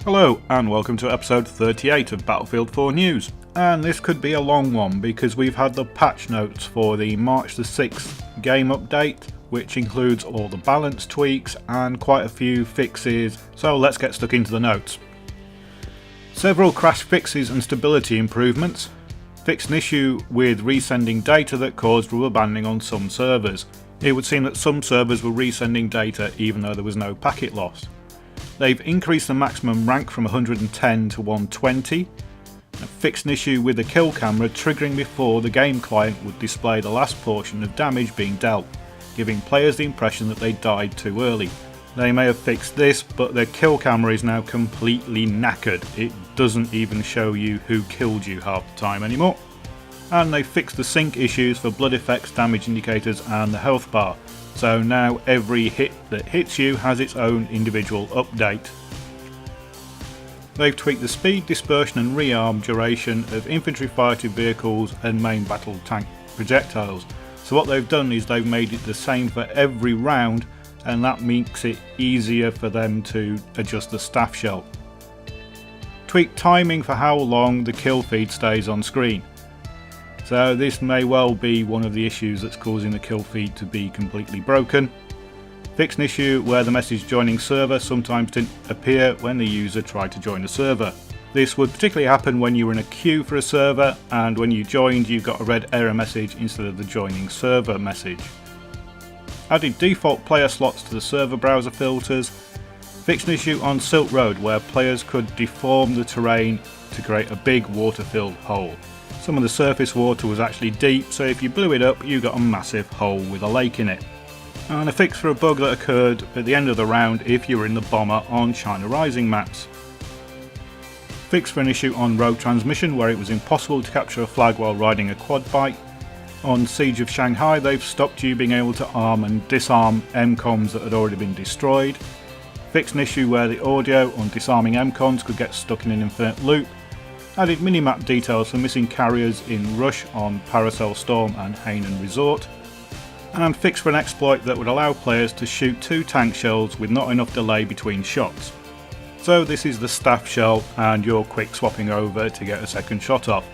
Hello and welcome to episode 38 of Battlefield 4 News. And this could be a long one because we've had the patch notes for the March the 6th game update, which includes all the balance tweaks and quite a few fixes, so let's get stuck into the notes. Several crash fixes and stability improvements. Fixed an issue with resending data that caused rubber banding on some servers. It would seem that some servers were resending data even though there was no packet loss. They've increased the maximum rank from 110 to 120, and fixed an issue with the kill camera triggering before the game client would display the last portion of damage being dealt, giving players the impression that they died too early. They may have fixed this, but their kill camera is now completely knackered. It doesn't even show you who killed you half the time anymore. And they fixed the sync issues for blood effects, damage indicators and the health bar. So now every hit that hits you has its own individual update. They've tweaked the speed, dispersion and rearm duration of infantry fighting vehicles and main battle tank projectiles. So what they've done is they've made it the same for every round, and that makes it easier for them to adjust the staff shell. Tweak timing for how long the kill feed stays on screen. So this may well be one of the issues that's causing the kill feed to be completely broken. Fix an issue where the message joining server sometimes didn't appear when the user tried to join the server. This would particularly happen when you were in a queue for a server, and when you joined you got a red error message instead of the joining server message. Added default player slots to the server browser filters. Fixed an issue on Silk Road where players could deform the terrain to create a big water-filled hole. Some of the surface water was actually deep, so if you blew it up you got a massive hole with a lake in it. And a fix for a bug that occurred at the end of the round if you were in the bomber on China Rising maps. Fix for an issue on rogue transmission where it was impossible to capture a flag while riding a quad bike. On Siege of Shanghai they've stopped you being able to arm and disarm MCOMs that had already been destroyed. Fixed an issue where the audio on disarming MCOMs could get stuck in an infinite loop. Added minimap details for missing carriers in Rush on Paracel Storm and Hainan Resort. And fixed for an exploit that would allow players to shoot 2 tank shells with not enough delay between shots. So this is the staff shell and you're quick swapping over to get a second shot off.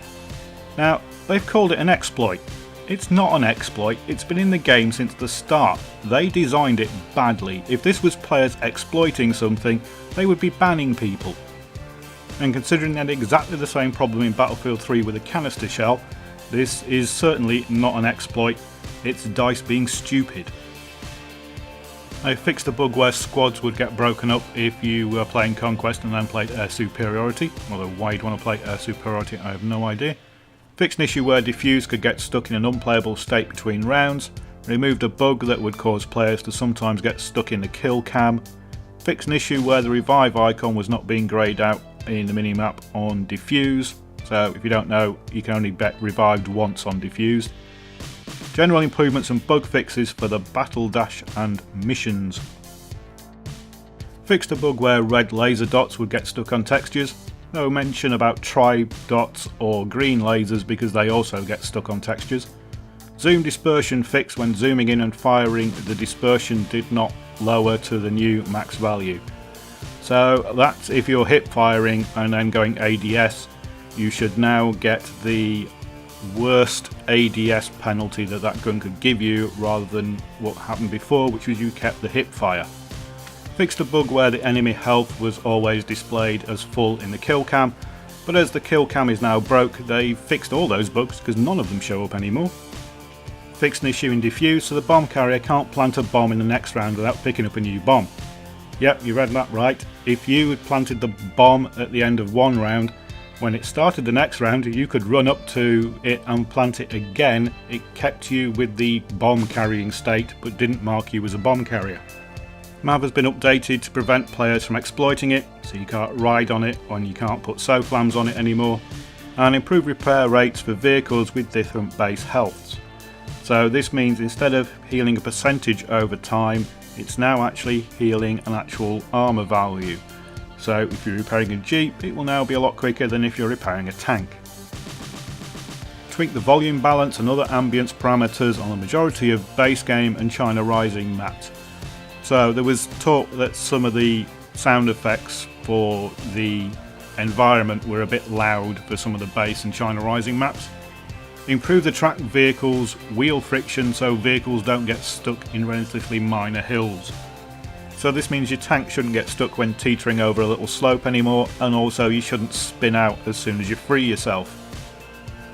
Now they've called it an exploit. It's not an exploit, it's been in the game since the start. They designed it badly. If this was players exploiting something, they would be banning people. And considering they had exactly the same problem in Battlefield 3 with a canister shell, this is certainly not an exploit, it's DICE being stupid. They fixed a bug where squads would get broken up if you were playing Conquest and then played Air Superiority, although why you'd want to play Air Superiority I have no idea. Fixed an issue where Diffuse could get stuck in an unplayable state between rounds. Removed a bug that would cause players to sometimes get stuck in the kill cam. Fixed an issue where the revive icon was not being greyed out in the minimap on Diffuse. So if you don't know, you can only get revived once on Diffused. General improvements and bug fixes for the Battle Dash and missions. Fixed a bug where red laser dots would get stuck on textures. No mention about tribe dots or green lasers because they also get stuck on textures. Zoom dispersion fixed when zooming in and firing, the dispersion did not lower to the new max value. So that's if you're hip firing and then going ADS, you should now get the worst ADS penalty that that gun could give you rather than what happened before, which was you kept the hip fire. Fixed a bug where the enemy health was always displayed as full in the kill cam, but as the kill cam is now broke, they fixed all those bugs because none of them show up anymore. Fixed an issue in Diffuse so the bomb carrier can't plant a bomb in the next round without picking up a new bomb. Yep, you read that right. If you had planted the bomb at the end of one round, when it started the next round you could run up to it and plant it again. It kept you with the bomb carrying state but didn't mark you as a bomb carrier. MAV has been updated to prevent players from exploiting it, so you can't ride on it and you can't put SOFLAMs on it anymore, and improved repair rates for vehicles with different base healths. So this means instead of healing a percentage over time, it's now actually healing an actual armour value. So if you're repairing a Jeep, it will now be a lot quicker than if you're repairing a tank. Tweak the volume balance and other ambience parameters on the majority of base game and China Rising maps. So there was talk that some of the sound effects for the environment were a bit loud for some of the base and China Rising maps. Improve the track vehicles' wheel friction so vehicles don't get stuck in relatively minor hills. So this means your tank shouldn't get stuck when teetering over a little slope anymore, and also you shouldn't spin out as soon as you free yourself.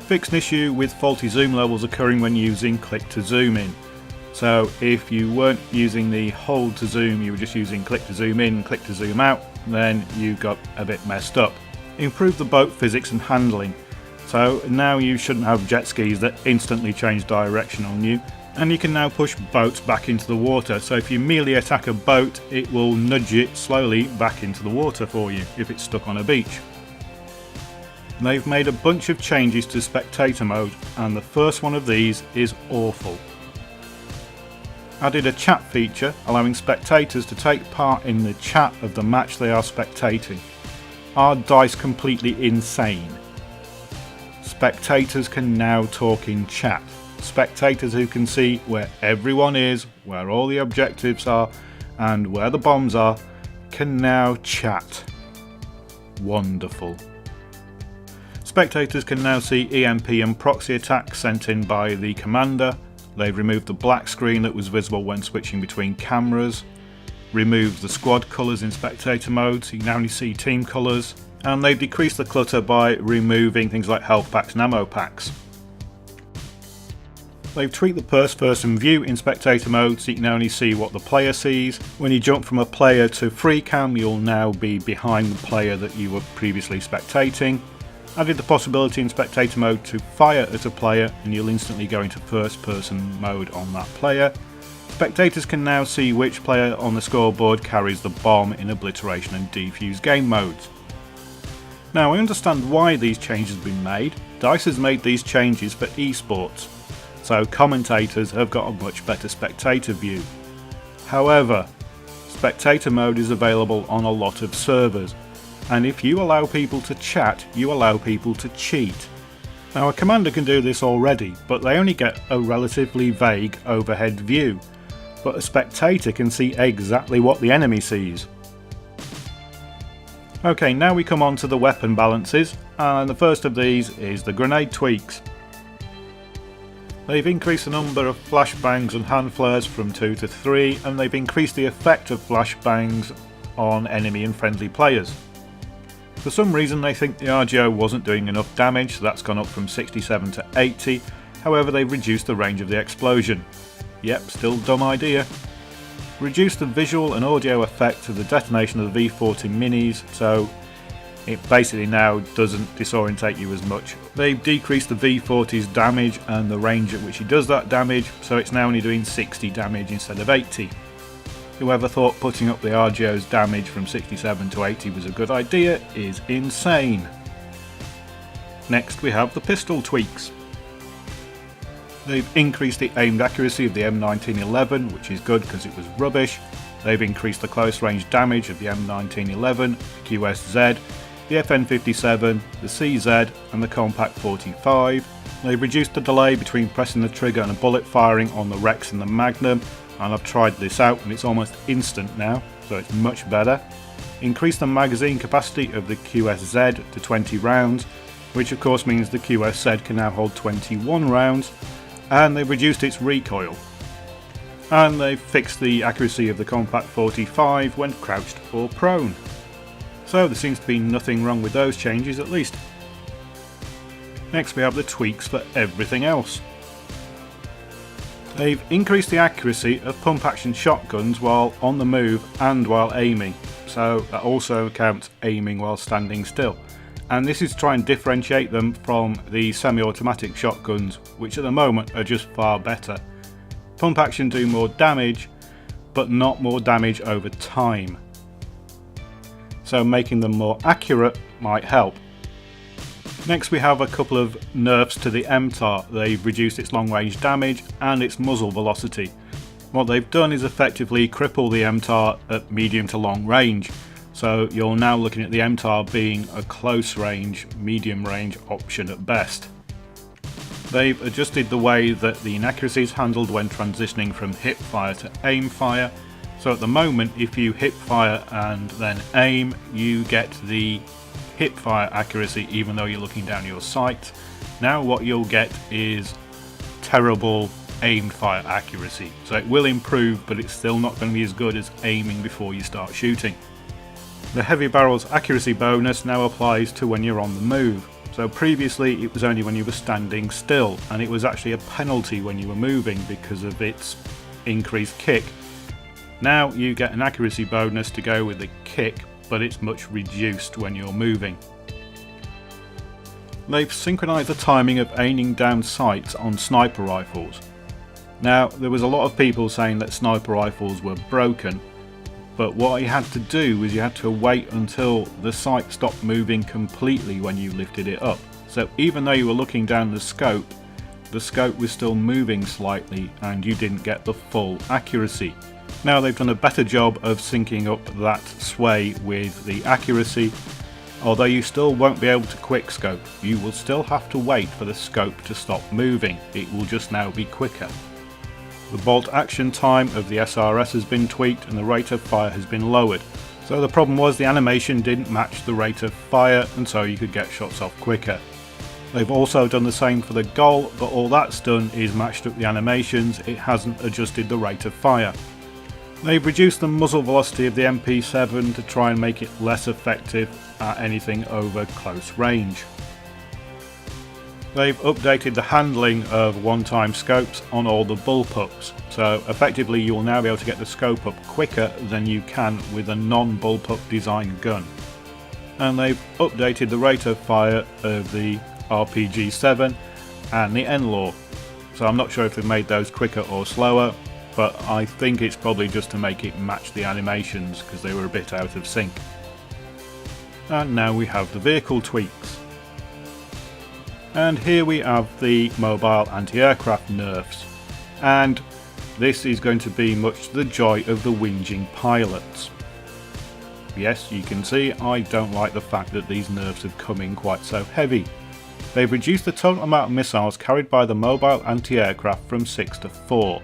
Fix an issue with faulty zoom levels occurring when using click to zoom in. So if you weren't using the hold to zoom, you were just using click to zoom in, click to zoom out, then you got a bit messed up. Improve the boat physics and handling. So now you shouldn't have jet skis that instantly change direction on you, and you can now push boats back into the water. So if you melee attack a boat, it will nudge it slowly back into the water for you if it's stuck on a beach. They've made a bunch of changes to Spectator Mode, and the first one of these is awful. Added a chat feature allowing spectators to take part in the chat of the match they are spectating. Are dice completely insane? Spectators can now talk in chat. Spectators who can see where everyone is, where all the objectives are, and where the bombs are, can now chat. Wonderful. Spectators can now see EMP and proxy attacks sent in by the commander. They've removed the black screen that was visible when switching between cameras, removed the squad colours in Spectator Mode, so you can only see team colours, and they've decreased the clutter by removing things like health packs and ammo packs. They've tweaked the first person view in Spectator Mode so you can only see what the player sees. When you jump from a player to free cam, you'll now be behind the player that you were previously spectating. Added the possibility in Spectator Mode to fire at a player, and you'll instantly go into first person mode on that player. Spectators can now see which player on the scoreboard carries the bomb in obliteration and defuse game modes. Now, I understand why these changes have been made. DICE has made these changes for esports, so commentators have got a much better spectator view. However, Spectator Mode is available on a lot of servers, and if you allow people to chat, you allow people to cheat. Now, a commander can do this already, but they only get a relatively vague overhead view, but a spectator can see exactly what the enemy sees. Okay, now we come on to the weapon balances, and the first of these is the grenade tweaks. They've increased the number of flashbangs and hand flares from 2 to 3, and they've increased the effect of flashbangs on enemy and friendly players. For some reason they think the RGO wasn't doing enough damage, so that's gone up from 67 to 80, however they've reduced the range of the explosion. Yep, still dumb idea. Reduced the visual and audio effect of the detonation of the V40 minis, so it basically now doesn't disorientate you as much. They've decreased the V40's damage and the range at which it does that damage, so it's now only doing 60 damage instead of 80. Whoever thought putting up the RGO's damage from 67 to 80 was a good idea is insane. Next we have the pistol tweaks. They've increased the aimed accuracy of the M1911, which is good because it was rubbish. They've increased the close range damage of the M1911, the QSZ, the FN57, the CZ and the Compact 45. They've reduced the delay between pressing the trigger and a bullet firing on the Rex and the Magnum, and I've tried this out and it's almost instant now, so it's much better. Increased the magazine capacity of the QSZ to 20 rounds, which of course means the QSZ can now hold 21 rounds, and they've reduced its recoil. And they've fixed the accuracy of the Compact 45 when crouched or prone. So there seems to be nothing wrong with those changes at least. Next we have the tweaks for everything else. They've increased the accuracy of pump action shotguns while on the move and while aiming, so that also counts aiming while standing still. And this is to try and differentiate them from the semi-automatic shotguns, which at the moment are just far better. Pump action do more damage, but not more damage over time. So making them more accurate might help. Next we have a couple of nerfs to the MTAR. They've reduced its long range damage and its muzzle velocity. What they've done is effectively cripple the MTAR at medium to long range. So you're now looking at the MTAR being a close range, medium range option at best. They've adjusted the way that the inaccuracy is handled when transitioning from hip fire to aim fire, So at the moment, if you hip fire and then aim, you get the hip fire accuracy even though you're looking down your sight. Now what you'll get is terrible aimed fire accuracy. So it will improve, but it's still not going to be as good as aiming before you start shooting. The heavy barrels accuracy bonus now applies to when you're on the move. So previously it was only when you were standing still, and it was actually a penalty when you were moving because of its increased kick. Now you get an accuracy bonus to go with the kick, but it's much reduced when you're moving. They've synchronised the timing of aiming down sights on sniper rifles. Now there was a lot of people saying that sniper rifles were broken, but what you had to do was you had to wait until the sight stopped moving completely when you lifted it up. So even though you were looking down the scope was still moving slightly and you didn't get the full accuracy. Now they've done a better job of syncing up that sway with the accuracy. Although you still won't be able to quick scope, you will still have to wait for the scope to stop moving. It will just now be quicker. The bolt action time of the SRS has been tweaked and the rate of fire has been lowered. So the problem was the animation didn't match the rate of fire, and so you could get shots off quicker. They've also done the same for the goal, but all that's done is matched up the animations, it hasn't adjusted the rate of fire. They've reduced the muzzle velocity of the MP7 to try and make it less effective at anything over close range. They've updated the handling of one-time scopes on all the bullpups, so effectively you'll now be able to get the scope up quicker than you can with a non-bullpup design gun. And they've updated the rate of fire of the RPG-7 and the N-Law, so I'm not sure if they've made those quicker or slower, but I think it's probably just to make it match the animations because they were a bit out of sync. And now we have the vehicle tweaks. And here we have the mobile anti-aircraft nerfs, and this is going to be much the joy of the whinging pilots. Yes, you can see I don't like the fact that these nerfs have come in quite so heavy. They've reduced the total amount of missiles carried by the mobile anti-aircraft from 6 to 4.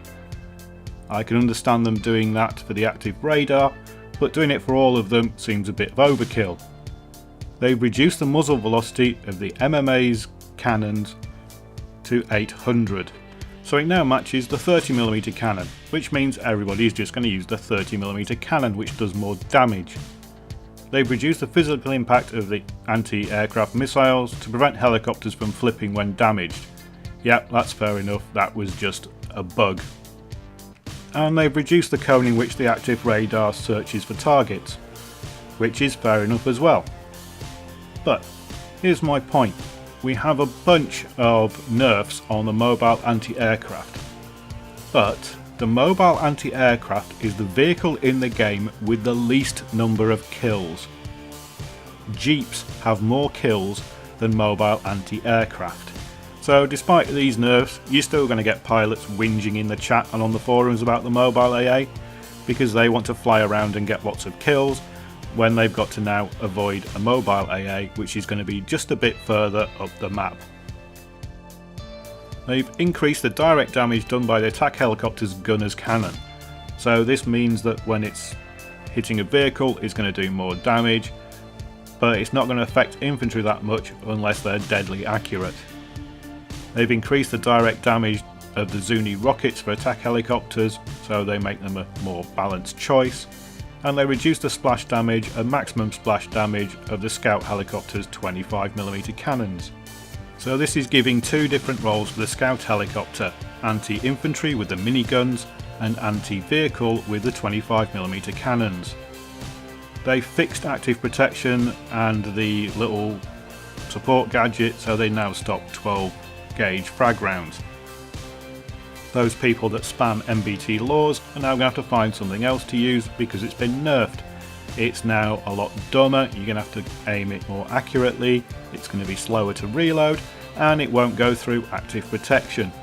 I can understand them doing that for the active radar, but doing it for all of them seems a bit of overkill. They've reduced the muzzle velocity of the MMA's cannons to 800, so it now matches the 30mm cannon, which means everybody's just going to use the 30mm cannon, which does more damage. They've reduced the physical impact of the anti-aircraft missiles to prevent helicopters from flipping when damaged. Yep, that's fair enough, that was just a bug. And they've reduced the cone in which the active radar searches for targets, which is fair enough as well. But here's my point. We have a bunch of nerfs on the mobile anti-aircraft, but the mobile anti-aircraft is the vehicle in the game with the least number of kills. Jeeps have more kills than mobile anti-aircraft. So despite these nerfs, you're still going to get pilots whinging in the chat and on the forums about the mobile AA, because they want to fly around and get lots of kills, when they've got to now avoid a mobile AA, which is going to be just a bit further up the map. They've increased the direct damage done by the attack helicopter's gunner's cannon, so this means that when it's hitting a vehicle it's going to do more damage, but it's not going to affect infantry that much unless they're deadly accurate. They've increased the direct damage of the Zuni rockets for attack helicopters, so they make them a more balanced choice. And they reduce the splash damage and maximum splash damage of the Scout helicopter's 25mm cannons. So this is giving two different roles for the Scout helicopter, anti-infantry with the miniguns and anti-vehicle with the 25mm cannons. They fixed active protection and the little support gadget, so they now stop 12 gauge frag rounds. Those people that spam MBT laws are now going to have to find something else to use because it's been nerfed. It's now a lot dumber, you're going to have to aim it more accurately, it's going to be slower to reload, and it won't go through active protection.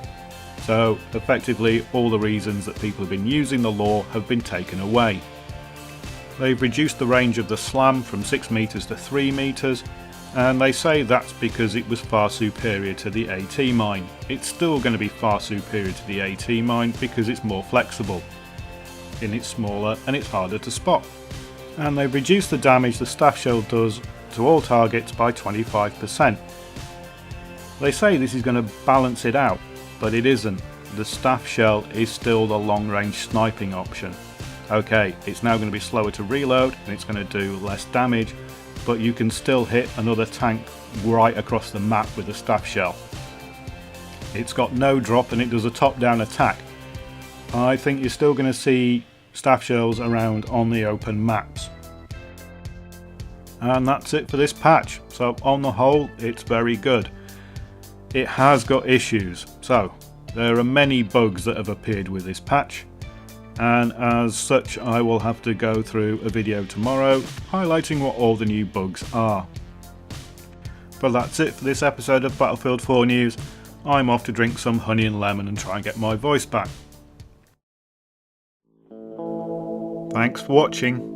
So effectively all the reasons that people have been using the law have been taken away. They've reduced the range of the SLAM from 6 meters to 3 meters, and they say that's because it was far superior to the AT mine. It's still going to be far superior to the AT mine because it's more flexible. and it's smaller and it's harder to spot. And they've reduced the damage the staff shell does to all targets by 25%. They say this is going to balance it out, but it isn't. The staff shell is still the long range sniping option. Okay, it's now going to be slower to reload and it's going to do less damage, but you can still hit another tank right across the map with the staff shell. It's got no drop and it does a top down attack. I think you're still going to see staff shells around on the open maps. And that's it for this patch. So on the whole, it's very good. It has got issues, so there are many bugs that have appeared with this patch, and as such I will have to go through a video tomorrow highlighting what all the new bugs are. But that's it for this episode of Battlefield 4 News. I'm off to drink some honey and lemon and try and get my voice back. Thanks for watching.